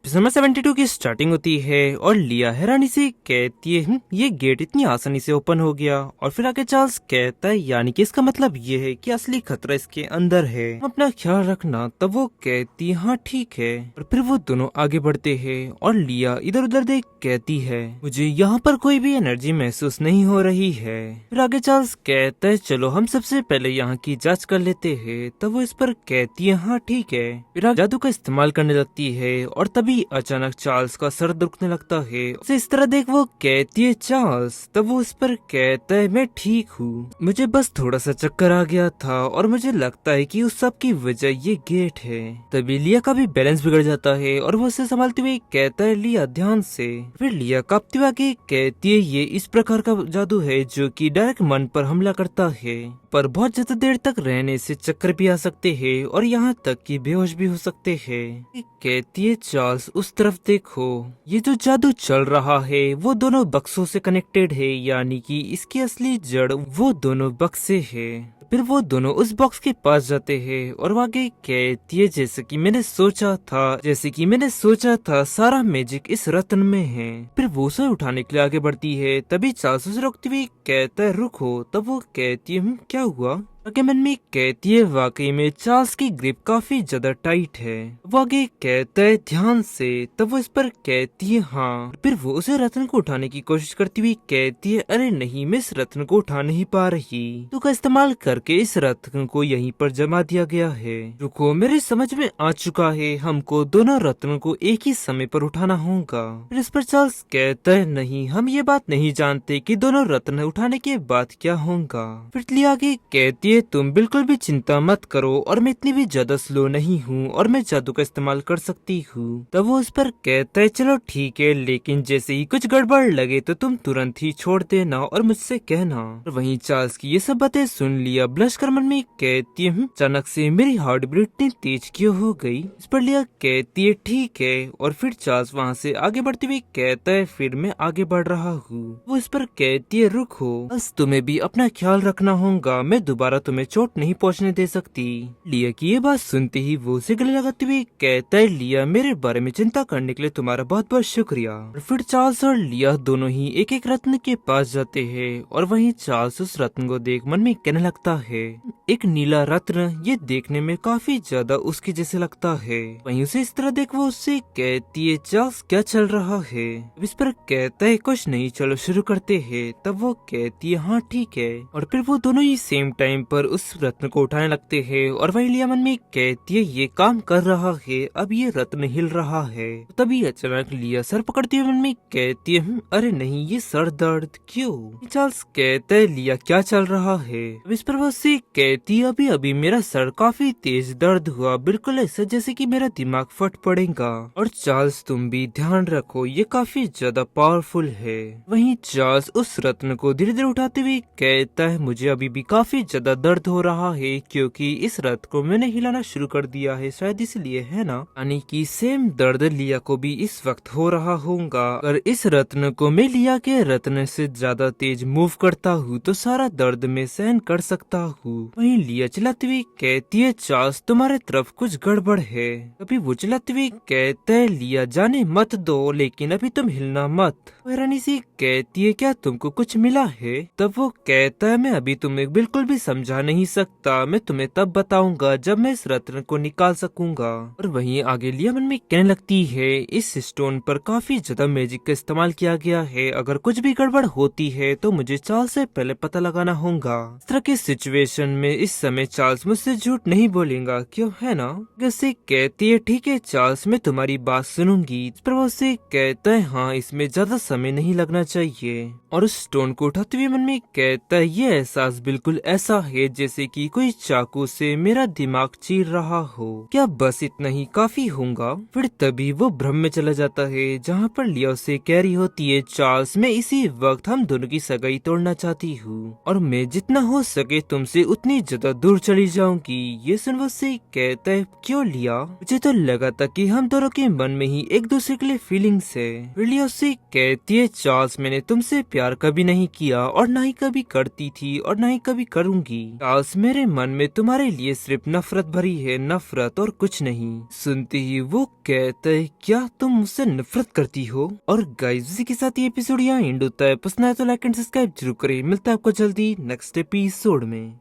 Episode में 72 की starting होती है और लिया हैरानी से कहती है ये गेट इतनी आसानी से ओपन हो गया। और फिर आगे चार्ल्स कहता है यानी कि इसका मतलब ये है कि असली खतरा इसके अंदर है, अपना ख्याल रखना। तब वो कहती हाँ ठीक है। और फिर वो दोनों आगे बढ़ते हैं और लिया इधर उधर देख कहती है मुझे यहाँ पर कोई भी एनर्जी महसूस नहीं हो रही है। फिर आगे चार्ल्स कहता है चलो हम सबसे पहले यहाँ की जाँच कर लेते हैं। तब वो इस पर कहती है हाँ ठीक है। फिर जादू का इस्तेमाल करने लगती है और तभी अचानक चार्ल्स का सर दुखने लगता है। उसे इस तरह देख वो कहती है चार्ल्स। तब वो इस पर कहता है मैं ठीक हूँ, मुझे बस थोड़ा सा चक्कर आ गया था और मुझे लगता है कि उस सब की वजह ये गेट है। तभी लिया का भी बैलेंस बिगड़ जाता है और वो उसे संभालते हुए कहता है लिया ध्यान से। फिर लिया कांपते हुए कहती है ये इस प्रकार का जादू है जो कि डायरेक्ट मन पर हमला करता है, पर बहुत ज्यादा देर तक रहने से चक्कर भी आ सकते हैं और यहाँ तक कि बेहोश भी हो सकते हैं। कहती है चार्ल्स उस तरफ देखो, ये जो जादू चल रहा है वो दोनों बक्सों से कनेक्टेड है, यानी कि इसकी असली जड़ वो दोनों बक्से है। फिर वो दोनों उस बॉक्स के पास जाते हैं और आगे कहती है जैसे कि मैंने सोचा था सारा मैजिक इस रत्न में है। फिर वो उसे उठाने के लिए आगे बढ़ती है। तभी चार्ल्स उसे रोकते हुए कहता है रुको। तब वो कहती है क्या हुआ? आगे मन में कहती है वाकई में चार्ल्स की ग्रिप काफी ज्यादा टाइट है। वो आगे कहता है ध्यान से। तब वो इस पर कहती है हाँ। फिर वो उसे रत्न को उठाने की कोशिश करती हुई कहती है अरे नहीं, मैं इस रत्न को उठा नहीं पा रही। तो का इस्तेमाल करके इस रत्न को यहीं पर जमा दिया गया है। रुको, मेरे समझ में आ चुका है, हमको दोनों रत्नों को एक ही समय पर उठाना होगा। फिर इस पर चार्ल्स कहता है नहीं, हम ये बात नहीं जानते कि दोनों रत्न उठाने के बाद क्या होगा। फिर लिया आगे कहती है तुम बिल्कुल भी चिंता मत करो और मैं इतनी भी ज्यादा स्लो नहीं हूँ और मैं जादू का इस्तेमाल कर सकती हूँ। तब वो उस पर कहता है चलो ठीक है, लेकिन जैसे ही कुछ गड़बड़ लगे तो तुम तुरंत ही छोड़ देना और मुझसे कहना। और वहीं चार्ल्स की ये सब बातें सुन लिया ब्लश कर मन में कहती है अचानक से मेरी हार्ट बीट इतनी तेज क्यों हो गई? इस पर लिया कहती है ठीक है। और फिर चार्ल्स वहाँ से आगे बढ़ते हुए कहता है फिर मैं आगे बढ़ रहा हूँ। वो इस पर कहती है रुको, बस तुम्हें भी अपना ख्याल रखना होगा, मैं दोबारा तुम्हें चोट नहीं पहुंचने दे सकती। लिया की ये बात सुनते ही वो उसे गले लगाते हुए कहता है लिया मेरे बारे में चिंता करने के लिए तुम्हारा बहुत बहुत शुक्रिया। और फिर चार्ल्स और लिया दोनों ही एक एक रत्न के पास जाते हैं और वहीं चार्ल्स उस रत्न को देख मन में कहने लगता है एक नीला रत्न, ये देखने में काफी ज्यादा उसके जैसे लगता है। वहीं उसे इस तरह देख वो उससे कहती है चार्ल्स क्या चल रहा है? इस पर कहता है कुछ नहीं, चलो शुरू करते हैं। तब वो कहती है हाँ ठीक है। और फिर वो दोनों ही सेम टाइम पर उस रत्न को उठाने लगते हैं और वही लिया मन में कहती है ये काम कर रहा है, अब ये रत्न हिल रहा है। तभी अचानक लिया सर पकड़ती हुई मन में कहती है अरे नहीं, ये सर दर्द क्यों? चार्ल्स कहता है लिया क्या चल रहा है? इस पर वो उससे कहती है अभी अभी मेरा सर काफी तेज दर्द हुआ, बिल्कुल ऐसा जैसे कि मेरा दिमाग फट पड़ेगा। और चार्ल्स तुम भी ध्यान रखो, ये काफी ज्यादा पावरफुल है। वहीं चार्ल्स उस रत्न को धीरे धीरे उठाते हुए कहता है मुझे अभी भी काफी ज्यादा दर्द हो रहा है क्योंकि इस रथ को मैंने हिलाना शुरू कर दिया है, शायद इसलिए है ना? यानी कि सेम दर्द लिया को भी इस वक्त हो रहा होगा। अगर इस रत्न को मैं लिया के रत्न से ज्यादा तेज मूव करता हूँ तो सारा दर्द मैं सहन कर सकता हूँ। वहीं लिया चिल्लाती हुई कहती है चार्ल्स तुम्हारे तरफ कुछ गड़बड़ है। अभी वो चिल्लाती हुई कहता है लिया जाने मत दो, लेकिन अभी तुम हिलना मत। हैरानी सी कहती है क्या तुमको कुछ मिला है? तब वो कहता है मैं अभी तुम्हें बिल्कुल भी समझा नहीं सकता, मैं तुम्हें तब बताऊंगा जब मैं इस रत्न को निकाल सकूंगा। और वहीं आगे लिया मन में कहने लगती है इस स्टोन पर काफी ज्यादा मैजिक का इस्तेमाल किया गया है, अगर कुछ भी गड़बड़ होती है तो मुझे चार्ल्स से पहले पता लगाना होगा। इस तरह की सिचुएशन में इस समय चार्ल्स मुझसे झूठ नहीं बोलेगा, क्यों है ना? जैसे कहती है ठीक है चार्ल्स, मैं तुम्हारी बात सुनूंगी। इस पर वो उससे कहता है हाँ, इसमें ज्यादा समय नहीं लगना चाहिए। और उस स्टोन को उठाते हुए मन में कहता है ये एहसास बिल्कुल ऐसा है जैसे कि कोई चाकू से मेरा दिमाग चीर रहा हो, क्या बस इतना ही काफी होगा? फिर तभी वो भ्रम में चला जाता है जहाँ पर लिया उसे कह रही होती है चार्ल्स मैं इसी वक्त हम दोनों की सगाई तोड़ना चाहती हूँ और मैं जितना हो सके तुमसे उतनी ज्यादा दूर चली जाऊंगी। ये सुन वो उससे कहता है क्यों लिया? मुझे तो लगा था कि हम दोनों के मन में ही एक दूसरे के लिए फीलिंग्स है। फिर लिया उससे कहती है चार्ल्स मैंने तुमसे प्यार कभी नहीं किया और ना ही कभी करती थी और ना ही कभी करूंगी। चार्ल्स, मेरे मन में तुम्हारे लिए सिर्फ नफरत भरी है, नफरत और कुछ नहीं। सुनते ही वो कहता है, क्या तुम मुझसे नफरत करती हो? और गाइस, इसी के साथ ये एपिसोड यहाँ एंड होता है। पसंद आया तो लाइक एंड सब्सक्राइब जरूर करें। मिलता है आपको जल्दी नेक्स्ट एपिसोड में।